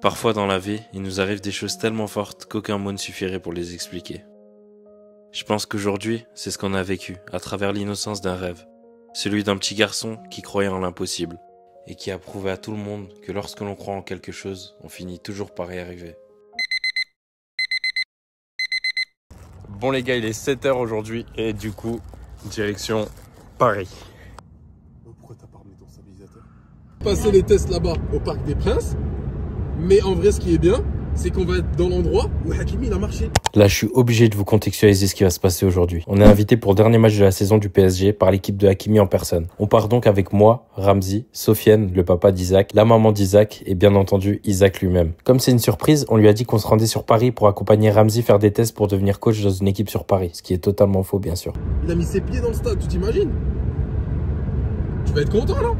Parfois dans la vie, il nous arrive des choses tellement fortes qu'aucun mot ne suffirait pour les expliquer. Je pense qu'aujourd'hui, c'est ce qu'on a vécu à travers l'innocence d'un rêve. Celui d'un petit garçon qui croyait en l'impossible et qui a prouvé à tout le monde que lorsque l'on croit en quelque chose, on finit toujours par y arriver. Bon les gars, il est 7 h aujourd'hui et du coup, direction Paris. Pourquoi t'as pas remis ton stabilisateur? Passer les tests là-bas au Parc des Princes, mais en vrai ce qui est bien, c'est qu'on va être dans l'endroit où Hakimi il a marché. Là, je suis obligé de vous contextualiser ce qui va se passer aujourd'hui. On est invité pour le dernier match de la saison du PSG par l'équipe de Hakimi en personne. On part donc avec moi, Ramzi, Sofiane, le papa d'Isaac, la maman d'Isaac et bien entendu Isaac lui-même. Comme c'est une surprise, on lui a dit qu'on se rendait sur Paris pour accompagner Ramzi faire des tests pour devenir coach dans une équipe sur Paris, ce qui est totalement faux bien sûr. Il a mis ses pieds dans le stade, tu t'imagines? Tu vas être content là?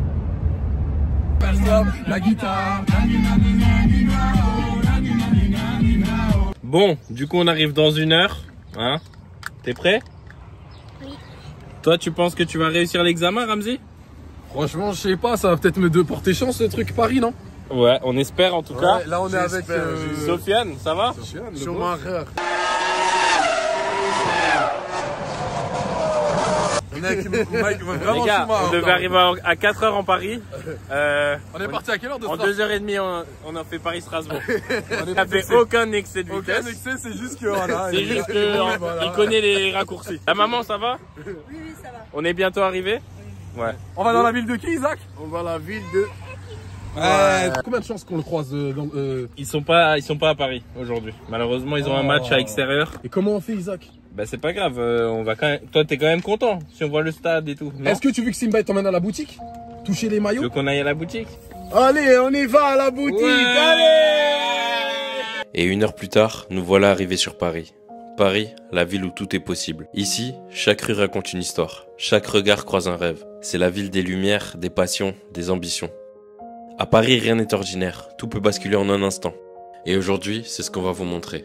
La guitare. Bon, du coup on arrive dans 1 heure, hein? T'es prêt? Oui. Toi tu penses que tu vas réussir l'examen, Ramzi? Franchement, je sais pas, ça va peut-être me porter chance ce truc Paris, non? Ouais, on espère en tout cas. Là, on est avec Sofiane, ça va? Sofiane, Schumacher. Mec, Les gars, on devait arriver à 4 h en Paris. On est parti à quelle heure de En Strasbourg? 2h30, on a fait Paris-Strasbourg. Ça fait aucun excès de vitesse. Aucun excès, c'est juste que voilà. C'est juste qu'il connaît les raccourcis. La maman, ça va? Oui, ça va. On est bientôt arrivé? Ouais. On va dans la ville de qui, Isaac? On va à la ville de... Combien de chances qu'on le croise Ils sont pas à Paris aujourd'hui. Malheureusement, ils ont un match à l'extérieur. Et comment on fait, Isaac? Bah c'est pas grave, on va quand même... Toi t'es quand même content si on voit le stade et tout. Est-ce que tu veux que Simba t'emmène à la boutique? Toucher les Tu maillots? veux qu'on aille à la boutique? Allez, on y va à la boutique, allez! Et 1 heure plus tard, nous voilà arrivés sur Paris. Paris, la ville où tout est possible. Ici, chaque rue raconte une histoire. Chaque regard croise un rêve. C'est la ville des lumières, des passions, des ambitions. À Paris, rien n'est ordinaire. Tout peut basculer en un instant. Et aujourd'hui, c'est ce qu'on va vous montrer.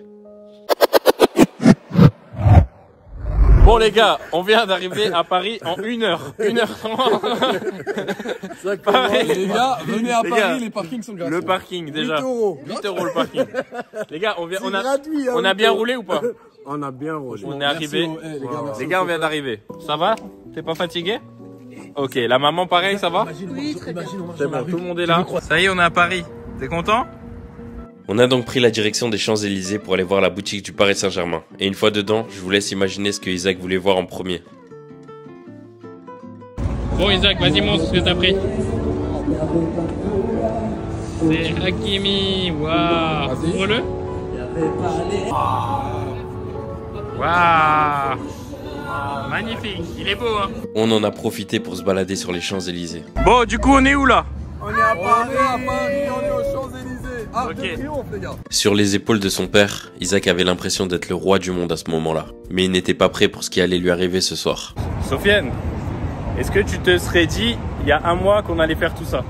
Bon les gars, on vient d'arriver à Paris en 1 heure. 1 heure. Paris. Les gars, venez à Les Paris, gars, les parkings sont gratuits. Le parking déjà. 8 €. 8 € le parking. Les gars, on C'est gratuit, hein, a 8 bien €. roulé ou pas? On a bien roulé. On est arrivé. Les gars, merci. Les gars, on vient d'arriver. Ça va? T'es pas fatigué? Ok, la maman pareil, ça va? Oui, très bien. C'est bon, tout le monde est là. Ça y est, on est à Paris. T'es content? On a donc pris la direction des Champs-Élysées pour aller voir la boutique du Paris Saint-Germain. Et une fois dedans, je vous laisse imaginer ce que Isaac voulait voir en premier. Bon Isaac, vas-y montre ce que t'as pris. C'est Hakimi, waouh. Ouvre-le. Waouh. Magnifique, il est beau hein. On en a profité pour se balader sur les Champs-Élysées. Bon, du coup on est où là? On est à Paris. On est aux Champs-Élysées. Ah, Ok. de triomphe, les gars. Sur les épaules de son père, Isaac avait l'impression d'être le roi du monde à ce moment-là. Mais il n'était pas prêt pour ce qui allait lui arriver ce soir. Sofiane, est-ce que tu te serais dit il y a 1 mois qu'on allait faire tout ça?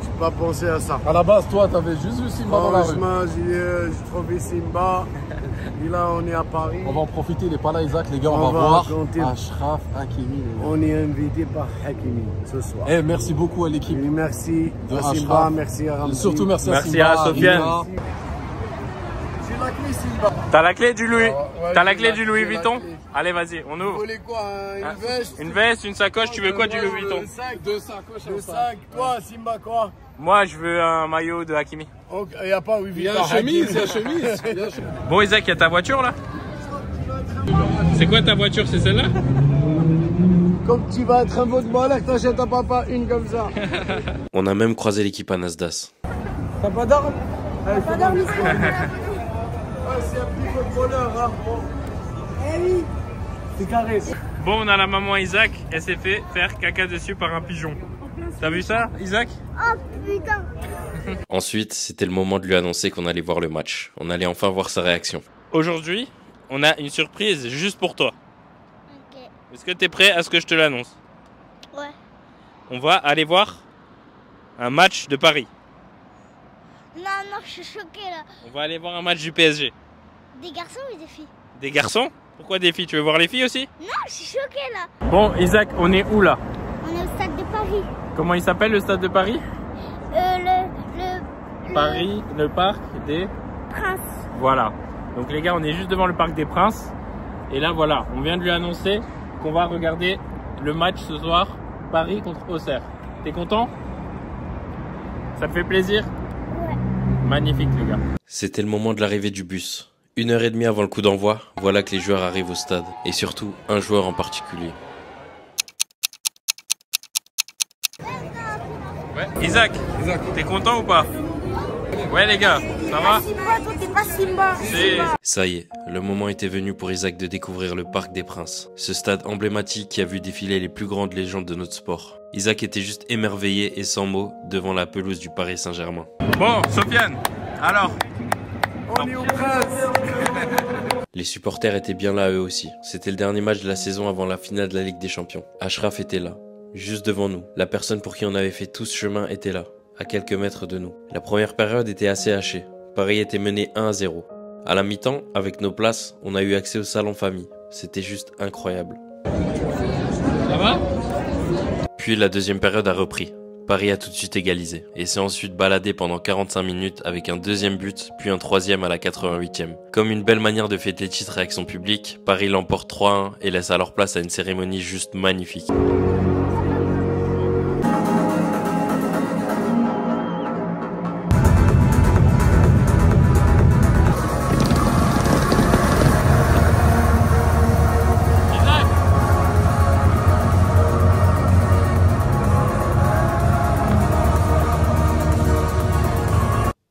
J'ai pas pensé à ça. À la base, toi, t'avais juste vu Simba dans la rue. Franchement, j'ai trouvé Simba. Et là, on est à Paris. On va en profiter, il est pas là, Isaac, les gars, on On va va voir raconter. Achraf Hakimi. les gars. On est invité par Hakimi ce soir. Eh, merci beaucoup à l'équipe. Et merci De à Simba, Achraf. merci à Ramzi. Surtout merci à Merci Simba, à Sofiane. Rina. J'ai la clé, Simba. T'as la clé du Louis? Ouais, T'as la j'ai clé la du clé, Louis la Vuitton? clé. Allez vas-y, on Vous ouvre. voulez quoi, une veste? Une veste, une sacoche, tu veux quoi du Louis Vuitton? Deux sacs. Toi, Simba, quoi? Moi je veux un maillot de Hakimi. Il n'y a pas Louis Il y a Vuitton. une chemise, il y a une chemise. Il y a une chemise. Bon Isaac, il y a ta voiture là? C'est quoi ta voiture? C'est celle-là? Comme tu vas être un beau de malheur, t'achètes à papa une comme ça. On a même croisé l'équipe à Nasdaq. T'as pas d'armes? Pas d'armes ici. C'est un petit footballeur, hein. Eh oui. C'est carré. Bon, on a la maman Isaac, elle s'est fait faire caca dessus par un pigeon. T'as vu ça, Isaac? Oh putain. Ensuite, c'était le moment de lui annoncer qu'on allait voir le match. On allait enfin voir sa réaction. Aujourd'hui, on a une surprise juste pour toi. Ok. Est-ce que t'es prêt à ce que je te l'annonce? Ouais. On va aller voir un match de Paris. Non, je suis choquée là. On va aller voir un match du PSG. Des garçons ou des filles? Des garçons? Pourquoi des filles? Tu veux voir les filles aussi? Non, je suis choquée là. Bon, Isaac, on est où là? On est au stade de Paris. Comment il s'appelle le stade de Paris? Paris, le parc des Prince. Voilà. Donc les gars, on est juste devant le Parc des Princes. Et là, voilà, on vient de lui annoncer qu'on va regarder le match ce soir, Paris contre Auxerre. T'es content? Ça te fait plaisir? Ouais. Magnifique les gars. C'était le moment de l'arrivée du bus. 1h30 avant le coup d'envoi, voilà que les joueurs arrivent au stade. Et surtout, un joueur en particulier. Ouais. Isaac, t'es content ou pas? Ouais les gars, ça va? Ça y est, le moment était venu pour Isaac de découvrir le Parc des Princes. Ce stade emblématique qui a vu défiler les plus grandes légendes de notre sport. Isaac était juste émerveillé et sans mots devant la pelouse du Paris Saint-Germain. Bon, Sofiane, alors? On est au Prince. Les supporters étaient bien là eux aussi. C'était le dernier match de la saison avant la finale de la Ligue des Champions. Achraf était là, juste devant nous. La personne pour qui on avait fait tout ce chemin était là, à quelques mètres de nous. La première période était assez hachée. Paris était mené 1-0. À la mi-temps, avec nos places, on a eu accès au salon famille. C'était juste incroyable. Ça va? Puis la deuxième période a repris. Paris a tout de suite égalisé et s'est ensuite baladé pendant 45 minutes avec un deuxième but, puis un troisième à la 88e. Comme une belle manière de fêter le titre avec son public, Paris l'emporte 3-1 et laisse alors place à une cérémonie juste magnifique.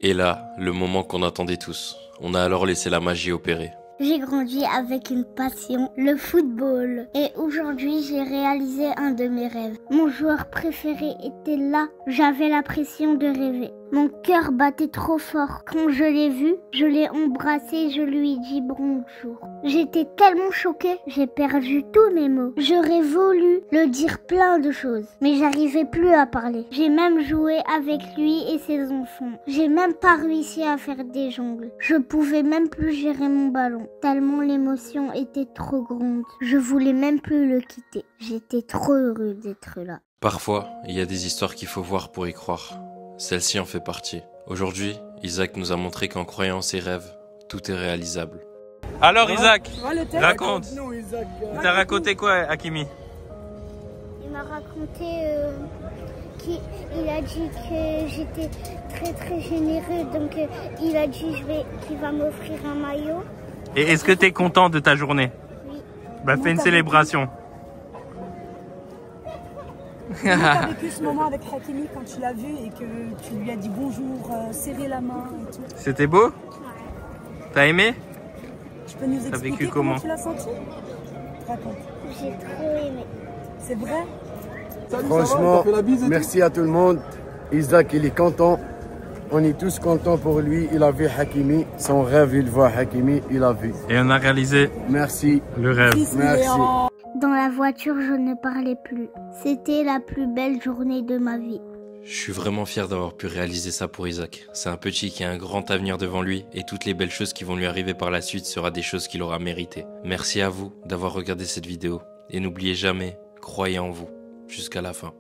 Et là, le moment qu'on attendait tous. On a alors laissé la magie opérer. J'ai grandi avec une passion, le football. Et aujourd'hui, j'ai réalisé un de mes rêves. Mon joueur préféré était là. J'avais la pression de rêver. Mon cœur battait trop fort. Quand je l'ai vu, je l'ai embrassé, je lui ai dit bonjour. J'étais tellement choquée, j'ai perdu tous mes mots. J'aurais voulu le dire plein de choses, mais j'arrivais plus à parler. J'ai même joué avec lui et ses enfants. J'ai même pas réussi à faire des jongles. Je pouvais même plus gérer mon ballon, tellement l'émotion était trop grande. Je voulais même plus le quitter. J'étais trop heureux d'être là. Parfois, il y a des histoires qu'il faut voir pour y croire. Celle-ci en fait partie. Aujourd'hui, Isaac nous a montré qu'en croyant en ses rêves, tout est réalisable. Alors Isaac, raconte. Raconte-nous, Isaac. Il t'a raconté quoi, Hakimi? Il m'a raconté qu'il a dit que j'étais très très généreux, donc il a dit qu'il va m'offrir un maillot. Et est-ce que t'es content de ta journée? Oui. Bah fais une célébration. Comment t'as vécu ce moment avec Hakimi quand tu l'as vu et que tu lui as dit bonjour, serré la main et tout? C'était beau? T'as aimé? Tu peux nous expliquer vécu comment tu l'as senti? Raconte. J'ai trop aimé. C'est vrai? Salut, ça va? Franchement, T'as fait la bise et tout? merci à tout le monde. Isaac, il est content. On est tous contents pour lui. Il a vu Hakimi. Son rêve, il voit Hakimi. Il a vu. Et on a réalisé Merci. le rêve. Fils, Merci. il est en- Dans la voiture, je ne parlais plus. C'était la plus belle journée de ma vie. Je suis vraiment fier d'avoir pu réaliser ça pour Isaac. C'est un petit qui a un grand avenir devant lui et toutes les belles choses qui vont lui arriver par la suite sera des choses qu'il aura méritées. Merci à vous d'avoir regardé cette vidéo et n'oubliez jamais, croyez en vous jusqu'à la fin.